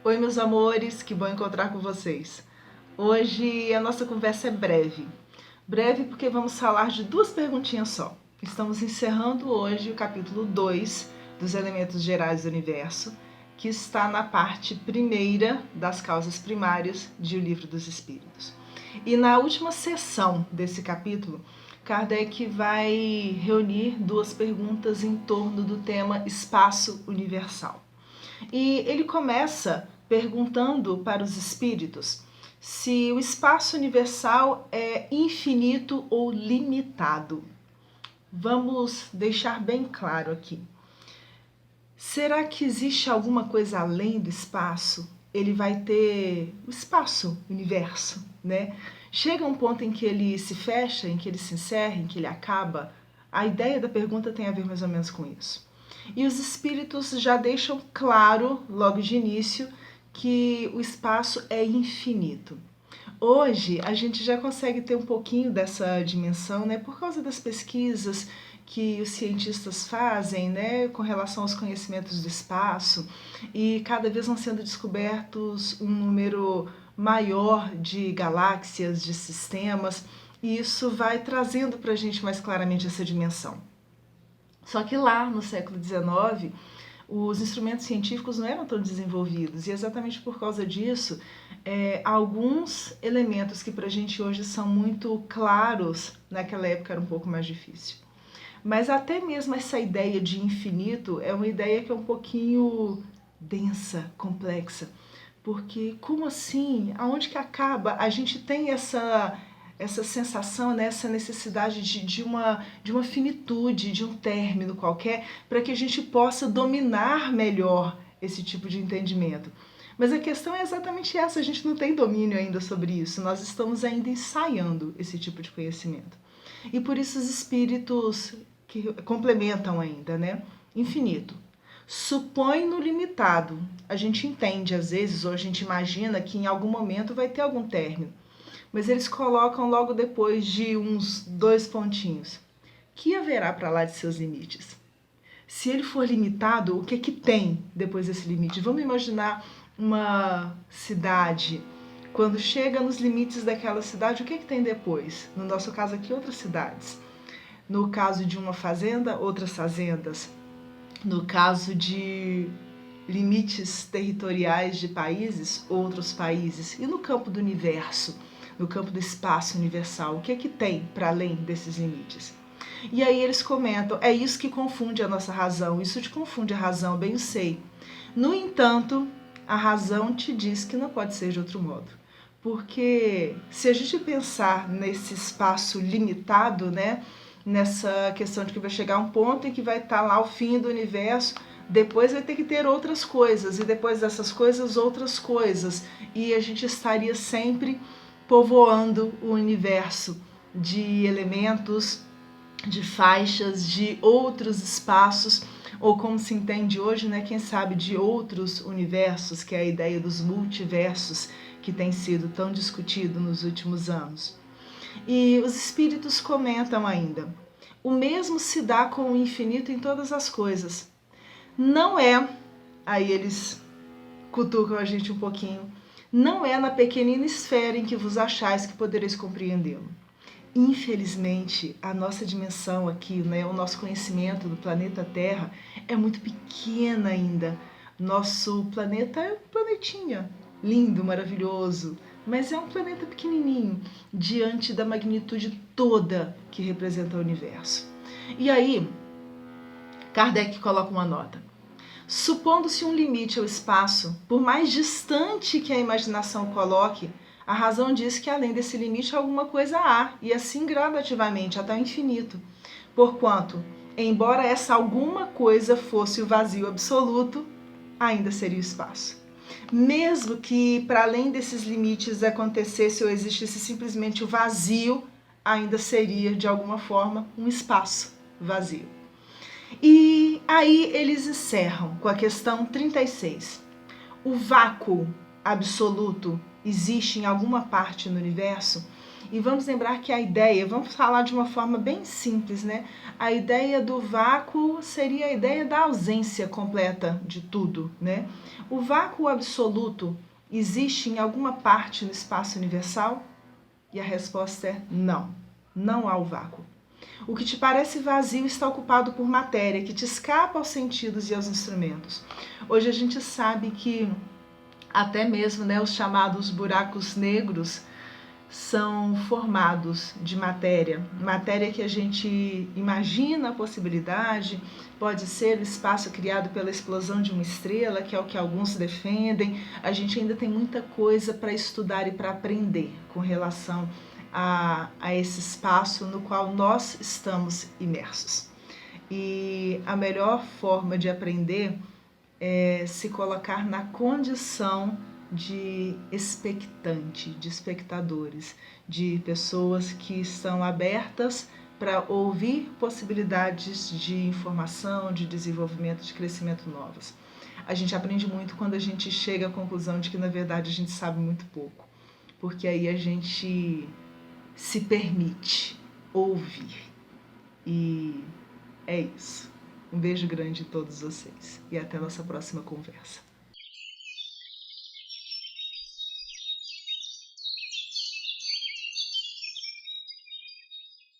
Oi, meus amores, que bom encontrar com vocês. Hoje a nossa conversa é breve. Breve porque vamos falar de duas perguntinhas só. Estamos encerrando hoje o capítulo 2 dos elementos gerais do universo, que está na parte primeira das causas primárias de O Livro dos Espíritos. E na última sessão desse capítulo, Kardec vai reunir duas perguntas em torno do tema espaço universal. E ele começa perguntando para os espíritos se o espaço universal é infinito ou limitado. Vamos deixar bem claro aqui. Será que existe alguma coisa além do espaço? Ele vai ter o espaço, o universo, né? Chega um ponto em que ele se fecha, em que ele se encerra, em que ele acaba. A ideia da pergunta tem a ver mais ou menos com isso. E os espíritos já deixam claro, logo de início, que o espaço é infinito. Hoje, a gente já consegue ter um pouquinho dessa dimensão, né, por causa das pesquisas que os cientistas fazem, né, com relação aos conhecimentos do espaço, e cada vez vão sendo descobertos um número maior de galáxias, de sistemas, e isso vai trazendo para a gente mais claramente essa dimensão. Só que lá no século XIX, os instrumentos científicos não eram tão desenvolvidos, e exatamente por causa disso, alguns elementos que para a gente hoje são muito claros, naquela época era um pouco mais difícil. Mas até mesmo essa ideia de infinito é uma ideia que é um pouquinho densa, complexa, porque como assim? Aonde que acaba? A gente tem essa sensação, né, essa necessidade de uma finitude, de um término qualquer, para que a gente possa dominar melhor esse tipo de entendimento. Mas a questão é exatamente essa, a gente não tem domínio ainda sobre isso, nós estamos ainda ensaiando esse tipo de conhecimento. E por isso os espíritos que complementam ainda, né? Infinito. Supõe no limitado. A gente entende às vezes, ou a gente imagina que em algum momento vai ter algum término. Mas eles colocam logo depois de uns 2 pontinhos. Que haverá para lá de seus limites? Se ele for limitado, o que que tem depois desse limite? Vamos imaginar uma cidade. Quando chega nos limites daquela cidade, o que que tem depois? No nosso caso aqui, outras cidades. No caso de uma fazenda, outras fazendas. No caso de limites territoriais de países, outros países. E no campo do universo, no campo do espaço universal, o que é que tem para além desses limites? E aí eles comentam, é isso que confunde a nossa razão, isso te confunde a razão, bem eu sei. No entanto, a razão te diz que não pode ser de outro modo. Porque se a gente pensar nesse espaço limitado, né, nessa questão de que vai chegar um ponto em que vai estar lá o fim do universo, depois vai ter que ter outras coisas, e depois dessas coisas, outras coisas. E a gente estaria sempre povoando o universo de elementos, de faixas, de outros espaços, ou como se entende hoje, né, quem sabe de outros universos, que é a ideia dos multiversos, que tem sido tão discutido nos últimos anos. E os espíritos comentam ainda, o mesmo se dá com o infinito em todas as coisas. Não é, aí eles cutucam a gente um pouquinho, não é na pequenina esfera em que vos achais que podereis compreendê-lo. Infelizmente, a nossa dimensão aqui, né, o nosso conhecimento do planeta Terra é muito pequena ainda. Nosso planeta é um planetinha, lindo, maravilhoso, mas é um planeta pequenininho diante da magnitude toda que representa o universo. E aí, Kardec coloca uma nota. Supondo-se um limite ao espaço, por mais distante que a imaginação coloque, a razão diz que além desse limite alguma coisa há, e assim gradativamente até o infinito. Porquanto, embora essa alguma coisa fosse o vazio absoluto, ainda seria o espaço. Mesmo que para além desses limites acontecesse ou existisse simplesmente o vazio, ainda seria de alguma forma um espaço vazio. E aí eles encerram com a questão 36. O vácuo absoluto existe em alguma parte no universo? E vamos lembrar que a ideia, vamos falar de uma forma bem simples, né? A ideia do vácuo seria a ideia da ausência completa de tudo, né? O vácuo absoluto existe em alguma parte no espaço universal? E a resposta é não, não há o vácuo. O que te parece vazio está ocupado por matéria que te escapa aos sentidos e aos instrumentos. Hoje a gente sabe que até mesmo, né, os chamados buracos negros são formados de matéria, matéria que a gente imagina a possibilidade, pode ser o espaço criado pela explosão de uma estrela, que é o que alguns defendem. A gente ainda tem muita coisa para estudar e para aprender com relação a esse espaço no qual nós estamos imersos. E a melhor forma de aprender é se colocar na condição de expectante, de espectadores, de pessoas que estão abertas para ouvir possibilidades de informação, de desenvolvimento, de crescimento novas. A gente aprende muito quando a gente chega à conclusão de que, na verdade, a gente sabe muito pouco, porque aí a gente se permite ouvir. E é isso. Um beijo grande a todos vocês e até a nossa próxima conversa.